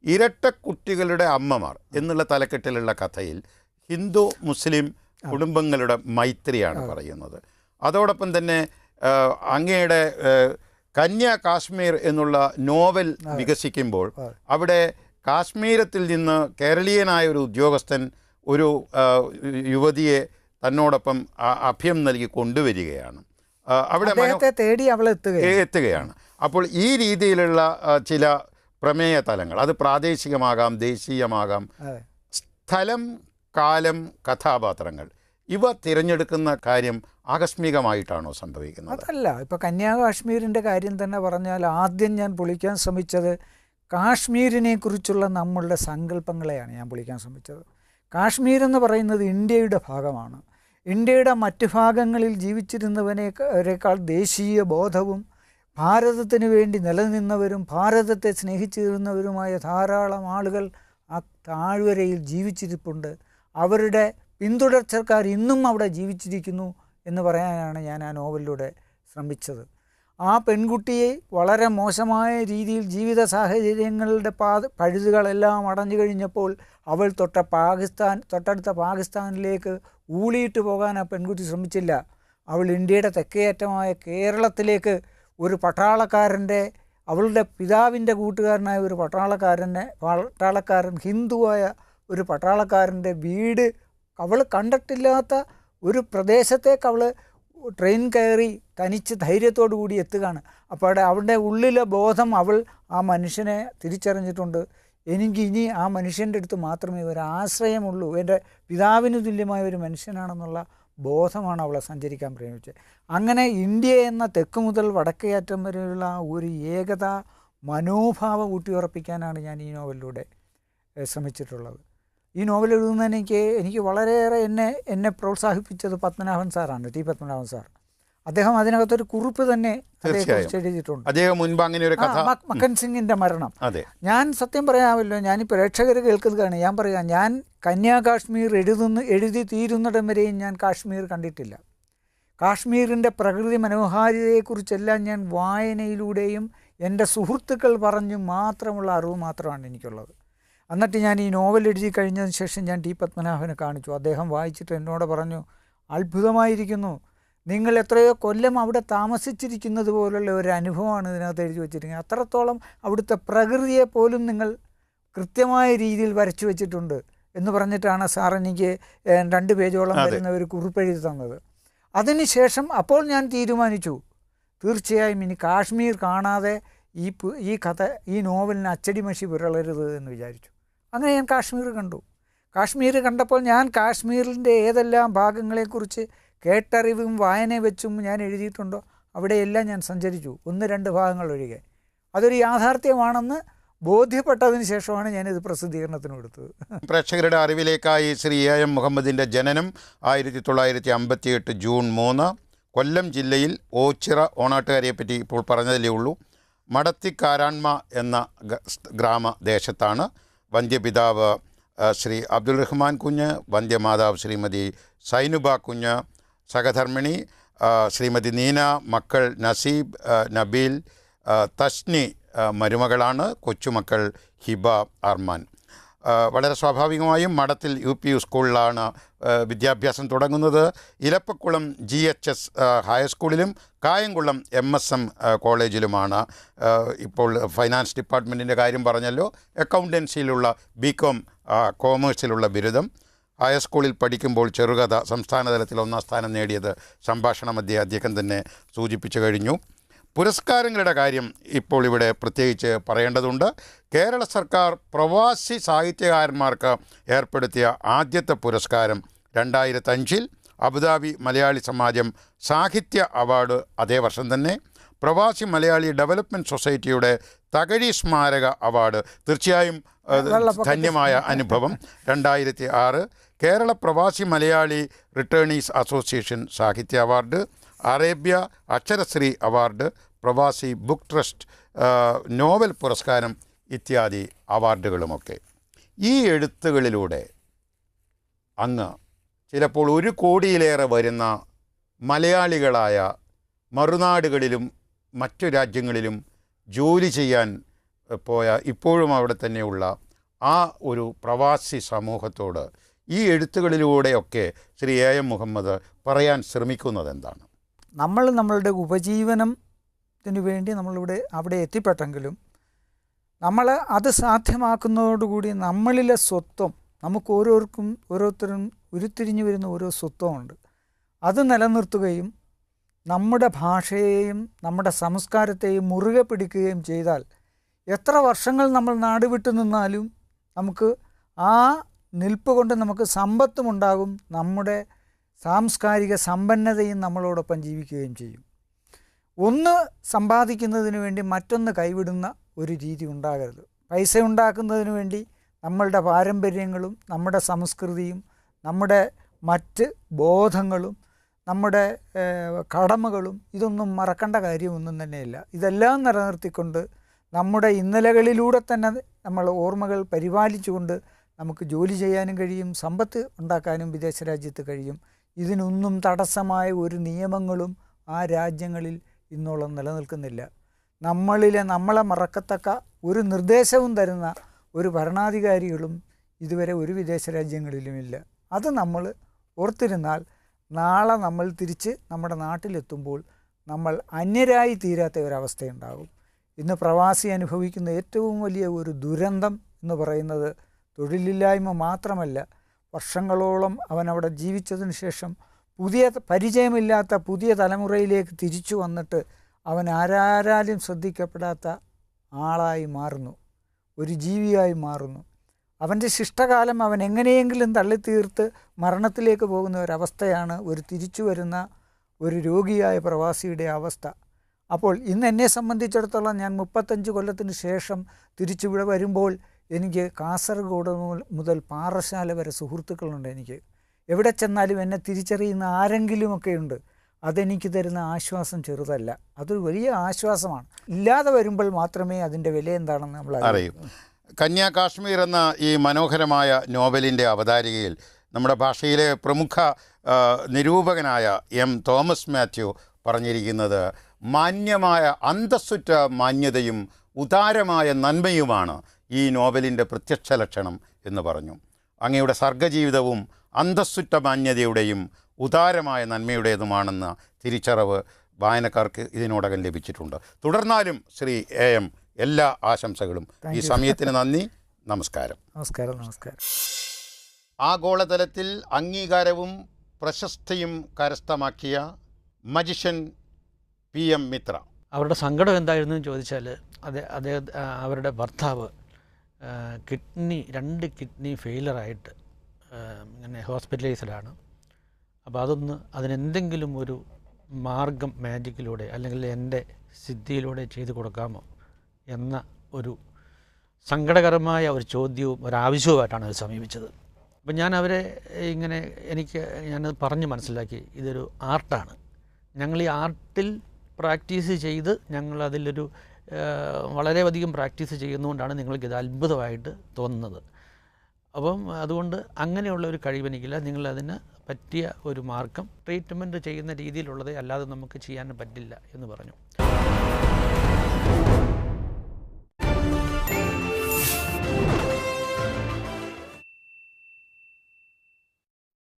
ഇരട്ടക്കുട്ടികളുടെ അമ്മമാർ എന്നുള്ള തലക്കെട്ടിലുള്ള കഥയിൽ ഹിന്ദു മുസ്ലിം കുടുംബങ്ങളുടെ മൈത്രിയാണ് പറയുന്നത്. അതോടൊപ്പം തന്നെ അങ്ങയുടെ കന്യാ കാശ്മീർ എന്നുള്ള നോവൽ വികസിക്കുമ്പോൾ അവിടെ കാശ്മീരത്തിൽ നിന്ന് കേരളീയനായ ഒരു ഉദ്യോഗസ്ഥൻ ഒരു യുവതിയെ തന്നോടൊപ്പം അഭയം നൽകി കൊണ്ടുവരികയാണ്. അവിടെ തേടി അവൾ എത്തുകയാണ്. അപ്പോൾ ഈ രീതിയിലുള്ള ചില പ്രമേയ തലങ്ങൾ, അത് പ്രാദേശികമാകാം, ദേശീയമാകാം, സ്ഥലം, കാലം, കഥാപാത്രങ്ങൾ, ഇവ തിരഞ്ഞെടുക്കുന്ന കാര്യം ആകസ്മികമായിട്ടാണോ സംഭവിക്കുന്നത്? അതല്ല. ഇപ്പോൾ കന്യാകാശ്മീരിൻ്റെ കാര്യം തന്നെ പറഞ്ഞാൽ ആദ്യം ഞാൻ പൊളിക്കാൻ ശ്രമിച്ചത് കാശ്മീരിനെ കുറിച്ചുള്ള നമ്മളുടെ സങ്കല്പങ്ങളെയാണ് ഞാൻ പൊളിക്കാൻ ശ്രമിച്ചത്. കാശ്മീർ എന്ന് പറയുന്നത് ഇന്ത്യയുടെ ഭാഗമാണ്. ഇന്ത്യയുടെ മറ്റ് ഭാഗങ്ങളിൽ ജീവിച്ചിരുന്നവനേക്കാൾ ദേശീയ ബോധവും ഭാരതത്തിന് വേണ്ടി നിലനിന്നവരും ഭാരതത്തെ സ്നേഹിച്ചിരുന്നവരുമായ ധാരാളം ആളുകൾ ആ താഴ്വരയിൽ ജീവിച്ചിരിപ്പുണ്ട്. അവരുടെ പിന്തുടർച്ചക്കാർ ഇന്നും അവിടെ ജീവിച്ചിരിക്കുന്നു എന്ന് പറയാനാണ് ഞാൻ ആ നോവലിലൂടെ ശ്രമിച്ചത്. ആ പെൺകുട്ടിയെ വളരെ മോശമായ രീതിയിൽ ജീവിത സാഹചര്യങ്ങളുടെ പഴുതുകളെല്ലാം അടഞ്ഞു കഴിഞ്ഞപ്പോൾ അവൾ തൊട്ടടുത്ത പാകിസ്ഥാനിലേക്ക് ഊളിയിട്ട് പോകാൻ ആ പെൺകുട്ടി ശ്രമിച്ചില്ല. അവൾ ഇന്ത്യയുടെ തെക്കേയറ്റമായ കേരളത്തിലേക്ക് ഒരു അവളുടെ പിതാവിൻ്റെ കൂട്ടുകാരനായ ഒരു പട്ടാളക്കാരൻ ഹിന്ദുവായ ഒരു പട്ടാളക്കാരൻ്റെ വീട് അവൾ കണ്ടിട്ടില്ലാത്ത ഒരു പ്രദേശത്തേക്ക് അവൾ ട്രെയിൻ കയറി തനിച്ച് ധൈര്യത്തോടു കൂടി എത്തുകയാണ്. അപ്പോൾ അവളുടെ ഉള്ളിലെ ബോധം അവൾ ആ മനുഷ്യനെ തിരിച്ചറിഞ്ഞിട്ടുണ്ട്. എനിക്ക് ഇനി ആ മനുഷ്യൻ്റെ അടുത്ത് മാത്രമേ ഒരു ആശ്രയമുള്ളൂ, എൻ്റെ പിതാവിന് തുല്യമായ ഒരു മനുഷ്യനാണെന്നുള്ള ബോധമാണ് അവളെ സഞ്ചരിക്കാൻ പ്രേമിച്ചത്. അങ്ങനെ ഇന്ത്യ എന്ന തെക്ക് മുതൽ വടക്കേ അറ്റം വരെയുള്ള ഒരു ഏകത മനോഭാവം ഊട്ടിയുറപ്പിക്കാനാണ് ഞാൻ ഈ നോവലിലൂടെ ശ്രമിച്ചിട്ടുള്ളത്. ഈ നോവൽ എഴുതുന്നതിന് എനിക്ക് വളരെയേറെ എന്നെ പ്രോത്സാഹിപ്പിച്ചത് പത്മനാഭൻ സാറാണ്, ടി പത്മനാഭൻ സാർ. അദ്ദേഹം അതിനകത്തൊരു കുറിപ്പ് തന്നെ അതേക്കുറിച്ച് എഴുതിയിട്ടുണ്ട്. മക്കൻ സിംഗിൻ്റെ മരണം. ഞാൻ സത്യം പറയാമല്ലോ, ഞാൻ ഈ പ്രേക്ഷകർ കേൾക്കുന്നതാണ്. ഞാൻ പറയാം, ഞാൻ കന്യാകാശ്മീർ എഴുതി തീരുന്നിടം വരെയും ഞാൻ കാശ്മീർ കണ്ടിട്ടില്ല. കാശ്മീരിൻ്റെ പ്രകൃതി മനോഹാരിതയെക്കുറിച്ചെല്ലാം ഞാൻ വായനയിലൂടെയും എൻ്റെ സുഹൃത്തുക്കൾ പറഞ്ഞും മാത്രമുള്ള അറിവ് മാത്രമാണ് എനിക്കുള്ളത്. എന്നിട്ട് ഞാൻ ഈ നോവൽ എഴുതി കഴിഞ്ഞതിന് ശേഷം ഞാൻ ടി പത്മനാഭനെ കാണിച്ചു. അദ്ദേഹം വായിച്ചിട്ട് എന്നോട് പറഞ്ഞു, അത്ഭുതമായിരിക്കുന്നു, നിങ്ങൾ എത്രയോ കൊല്ലം അവിടെ താമസിച്ചിരിക്കുന്നത് പോലുള്ള ഒരു അനുഭവമാണ് ഇതിനകത്ത് എഴുതി വച്ചിരിക്കുന്നത്. അത്രത്തോളം അവിടുത്തെ പ്രകൃതിയെ പോലും നിങ്ങൾ കൃത്യമായ രീതിയിൽ വരച്ചു വച്ചിട്ടുണ്ട് എന്ന് പറഞ്ഞിട്ടാണ് സാർ എനിക്ക് 2 പേജോളം വരുന്ന ഒരു കുറിപ്പ് എഴുതി തന്നത്. അതിനുശേഷം അപ്പോൾ ഞാൻ തീരുമാനിച്ചു, തീർച്ചയായും ഇനി കാശ്മീർ കാണാതെ ഈ കഥ, ഈ നോവലിന് അച്ചടി മഷി പുരളരുത് എന്ന് വിചാരിച്ചു. അങ്ങനെ ഞാൻ കാശ്മീർ കണ്ടു. കാശ്മീർ കണ്ടപ്പോൾ ഞാൻ കാശ്മീരിൻ്റെ ഏതെല്ലാം ഭാഗങ്ങളെക്കുറിച്ച് കേട്ടറിവും വായന വെച്ചും ഞാൻ എഴുതിയിട്ടുണ്ടോ അവിടെയെല്ലാം ഞാൻ സഞ്ചരിച്ചു, 1-2 ഭാഗങ്ങൾ ഒഴികെ. അതൊരു യാഥാർത്ഥ്യമാണെന്ന് ബോധ്യപ്പെട്ടതിന് ശേഷമാണ് ഞാനിത് പ്രസിദ്ധീകരണത്തിന് കൊടുത്തത്. പ്രേക്ഷകരുടെ അറിവിലേക്കായി ശ്രീ എം മുഹമ്മദിൻ്റെ ജനനം 1958 ജൂൺ 3, കൊല്ലം ജില്ലയിൽ ഓച്ചിറ, ഓണാട്ടുകാരെപ്പറ്റി ഇപ്പോൾ പറഞ്ഞതിലേ ഉള്ളൂ, മടത്തിക്കാരാൺമ എന്ന ഗ്രാമദേശത്താണ്. വന്ധ്യപിതാവ് ശ്രീ അബ്ദുൾ റഹ്മാൻ കുഞ്ഞ്, വന്ധ്യമാതാവ് ശ്രീമതി സൈനുബ കുഞ്ഞ്, സഹധർമ്മിണി ശ്രീമതി നീന, മക്കൾ നസീബ്, നബീൽ, തസ്നി മരുമകളാണ്, കൊച്ചുമക്കൾ ഹിബ, അർമാൻ. വളരെ സ്വാഭാവികമായും മഠത്തിൽ UP സ്കൂളിലാണ് വിദ്യാഭ്യാസം തുടങ്ങുന്നത്. ഇലപ്പക്കുളം GHS ഹൈസ്കൂളിലും കായംകുളം MSM കോളേജിലുമാണ്. ഇപ്പോൾ ഫൈനാൻസ് ഡിപ്പാർട്ട്മെൻറ്റിൻ്റെ കാര്യം പറഞ്ഞല്ലോ, അക്കൗണ്ടൻസിയിലുള്ള BCom കോമേഴ്സിലുള്ള ബിരുദം. ഹൈസ്കൂളിൽ പഠിക്കുമ്പോൾ ചെറുകഥ സംസ്ഥാന തലത്തിൽ 1ാം സ്ഥാനം നേടിയത് സംഭാഷണ മധ്യേ അദ്ദേഹം തന്നെ സൂചിപ്പിച്ചു കഴിഞ്ഞു. പുരസ്കാരങ്ങളുടെ കാര്യം ഇപ്പോൾ ഇവിടെ പ്രത്യേകിച്ച് പറയേണ്ടതുണ്ട്. കേരള സർക്കാർ പ്രവാസി സാഹിത്യകാരന്മാർക്ക് ഏർപ്പെടുത്തിയ ആദ്യത്തെ പുരസ്കാരം 2005 അബുദാബി മലയാളി സമാജം സാഹിത്യ അവാർഡ് അതേ വർഷം തന്നെ. പ്രവാസി മലയാളി ഡെവലപ്മെൻറ്റ് സൊസൈറ്റിയുടെ തകഴി സ്മാരക അവാർഡ്, തീർച്ചയായും ധന്യമായ അനുഭവം, 2006. കേരള പ്രവാസി മലയാളി റിട്ടേണീസ് അസോസിയേഷൻ സാഹിത്യ അവാർഡ്, അറേബ്യ അക്ഷരശ്രീ അവാർഡ്, പ്രവാസി ബുക്ക് ട്രസ്റ്റ് നോവൽ പുരസ്കാരം ഇത്യാദി അവാർഡുകളുമൊക്കെ. ഈ എഴുത്തുകളിലൂടെ അങ്ങ് ചിലപ്പോൾ 1 കോടിയിലേറെ വരുന്ന മലയാളികളായ മറുനാടുകളിലും മറ്റു രാജ്യങ്ങളിലും ജോലി ചെയ്യാൻ പോയ ഇപ്പോഴും അവിടെ തന്നെയുള്ള ആ ഒരു പ്രവാസി സമൂഹത്തോട് ഈ എഴുത്തുകളിലൂടെയൊക്കെ ശ്രീ എ എം മുഹമ്മദ് പറയാൻ ശ്രമിക്കുന്നത് എന്താണ്? നമ്മളുടെ ഉപജീവനത്തിന് വേണ്ടി നമ്മളിവിടെ അവിടെ എത്തിപ്പെട്ടെങ്കിലും നമ്മൾ അത് സാധ്യമാക്കുന്നതോടുകൂടി നമ്മളിലെ സ്വത്വം, നമുക്ക് ഓരോരുത്തരും ഉരുത്തിരിഞ്ഞു വരുന്ന ഓരോ സ്വത്വമുണ്ട്, അത് നിലനിർത്തുകയും നമ്മുടെ ഭാഷയെയും നമ്മുടെ സംസ്കാരത്തെയും മുറുകെ പിടിക്കുകയും ചെയ്താൽ എത്ര വർഷങ്ങൾ നമ്മൾ നാട് വിട്ടു നിന്നാലും നമുക്ക് ആ നിൽപ്പ് കൊണ്ട് നമുക്ക് സമ്പത്തുമുണ്ടാകും, നമ്മുടെ സാംസ്കാരിക സമ്പന്നതയും നമ്മളോടൊപ്പം ജീവിക്കുകയും ചെയ്യും. ഒന്ന് സമ്പാദിക്കുന്നതിന് വേണ്ടി മറ്റൊന്ന് കൈവിടുന്ന ഒരു രീതി ഉണ്ടാകരുത്. പൈസ ഉണ്ടാക്കുന്നതിന് വേണ്ടി നമ്മളുടെ പാരമ്പര്യങ്ങളും നമ്മുടെ സംസ്കൃതിയും നമ്മുടെ മറ്റ് ബോധങ്ങളും നമ്മുടെ കടമകളും ഇതൊന്നും മറക്കേണ്ട കാര്യമൊന്നും തന്നെയില്ല. ഇതെല്ലാം നിലനിർത്തിക്കൊണ്ട് നമ്മുടെ ഇന്നലകളിലൂടെ തന്നെ നമ്മൾ ഓർമ്മകൾ പരിപാലിച്ചുകൊണ്ട് നമുക്ക് ജോലി ചെയ്യാനും കഴിയും, സമ്പത്ത് ഉണ്ടാക്കാനും വിദേശ രാജ്യത്ത് കഴിയും. ഇതിനൊന്നും തടസ്സമായ ഒരു നിയമങ്ങളും ആ രാജ്യങ്ങളിൽ ഇന്നോളം നിലനിൽക്കുന്നില്ല. നമ്മളെ മറക്കത്തക്ക ഒരു നിർദ്ദേശവും തരുന്ന ഒരു ഭരണാധികാരികളും ഇതുവരെ ഒരു വിദേശ രാജ്യങ്ങളിലുമില്ല. അത് നമ്മൾ ഓർത്തിരുന്നാൽ നാളെ നമ്മൾ തിരിച്ച് നമ്മുടെ നാട്ടിലെത്തുമ്പോൾ നമ്മൾ അന്യരായി തീരാത്ത ഒരവസ്ഥയുണ്ടാകും. ഇന്ന് പ്രവാസി അനുഭവിക്കുന്ന ഏറ്റവും വലിയ ഒരു ദുരന്തം എന്ന് പറയുന്നത് തൊഴിലില്ലായ്മ മാത്രമല്ല, വർഷങ്ങളോളം അവനവിടെ ജീവിച്ചതിന് ശേഷം പരിചയമില്ലാത്ത പുതിയ തലമുറയിലേക്ക് തിരിച്ചു വന്നിട്ട് അവൻ ആരാലും ശ്രദ്ധിക്കപ്പെടാത്ത ആളായി മാറുന്നു, ഒരു ജീവിയായി മാറുന്നു. അവൻ്റെ ശിഷ്ടകാലം അവൻ എങ്ങനെയെങ്കിലും തള്ളിത്തീർത്ത് മരണത്തിലേക്ക് പോകുന്ന ഒരവസ്ഥയാണ് ഒരു തിരിച്ചു വരുന്ന ഒരു രോഗിയായ പ്രവാസിയുടെ അവസ്ഥ. അപ്പോൾ ഇന്ന് എന്നെ സംബന്ധിച്ചിടത്തോളം ഞാൻ 35 കൊല്ലത്തിന് ശേഷം തിരിച്ചിവിടെ വരുമ്പോൾ എനിക്ക് കാസർഗോഡ് മുതൽ പാറശാല വരെ സുഹൃത്തുക്കളുണ്ട്. എനിക്ക് എവിടെ ചെന്നാലും എന്നെ തിരിച്ചറിയുന്ന ആരെങ്കിലുമൊക്കെ ഉണ്ട്. അതെനിക്ക് തരുന്ന ആശ്വാസം ചെറുതല്ല, അതൊരു വലിയ ആശ്വാസമാണ്. ഇല്ലാതെ വരുമ്പോൾ മാത്രമേ അതിൻ്റെ വില എന്താണെന്ന് നമ്മൾ അറിയൂ. കന്യാ കാശ്മീർ എന്ന ഈ മനോഹരമായ നോവലിൻ്റെ അവതാരികയിൽ നമ്മുടെ ഭാഷയിലെ പ്രമുഖ നിരൂപകനായ എം തോമസ് മാത്യു പറഞ്ഞിരിക്കുന്നത് മാന്യമായ അന്തസ്സുറ്റ മാന്യതയും ഉദാരമായ നന്മയുമാണ് ഈ നോവലിൻ്റെ പ്രത്യക്ഷ ലക്ഷണം എന്ന് പറഞ്ഞു. അങ്ങയുടെ സർഗജീവിതവും അന്തസ്സുറ്റ മാന്യതയുടെയും ഉദാരമായ നന്മയുടേതുമാണെന്ന തിരിച്ചറിവ് വായനക്കാർക്ക് ഇതിനോടകം ലഭിച്ചിട്ടുണ്ട്. തുടർന്നാലും ശ്രീ എ എം, എല്ലാ ആശംസകളും. ഈ സമയത്തിന് നന്ദി. നമസ്കാരം. നമസ്കാരം. ആഗോളതലത്തിൽ അംഗീകാരവും പ്രശസ്തിയും കരസ്ഥമാക്കിയ മജിഷ്യൻ PM മിത്ര. അവരുടെ സങ്കടം എന്തായിരുന്നു എന്ന് ചോദിച്ചാൽ അവരുടെ ഭർത്താവ് രണ്ട് കിഡ്നി ഫെയിലറായിട്ട് ഇങ്ങനെ ഹോസ്പിറ്റലൈസ്ഡാണ്. അപ്പോൾ അതിനെന്തെങ്കിലും ഒരു മാർഗം മാജിക്കിലൂടെ അല്ലെങ്കിൽ എൻ്റെ സിദ്ധിയിലൂടെ ചെയ്തു കൊടുക്കാമോ എന്ന ഒരു സങ്കടകരമായ ഒരു ചോദ്യവും ഒരാവശ്യവുമായിട്ടാണ് അത് സമീപിച്ചത്. അപ്പം ഞാൻ അവരെ ഞാനത് പറഞ്ഞ് മനസ്സിലാക്കി, ഇതൊരു ആർട്ടാണ്. ഞങ്ങൾ ഈ ആർട്ടിൽ പ്രാക്ടീസ് ചെയ്ത് ഞങ്ങളതിലൊരു വളരെയധികം പ്രാക്ടീസ് ചെയ്യുന്നതുകൊണ്ടാണ് നിങ്ങൾക്കിത് അത്ഭുതമായിട്ട് തോന്നുന്നത്. അപ്പം അതുകൊണ്ട് അങ്ങനെയുള്ള ഒരു കഴിവെനിക്കില്ല. നിങ്ങളതിന് പറ്റിയ ഒരു മാർഗം ട്രീറ്റ്മെൻറ്റ് ചെയ്യുന്ന രീതിയിലുള്ളതേ അല്ലാതെ നമുക്ക് ചെയ്യാൻ പറ്റില്ല എന്ന് പറഞ്ഞു.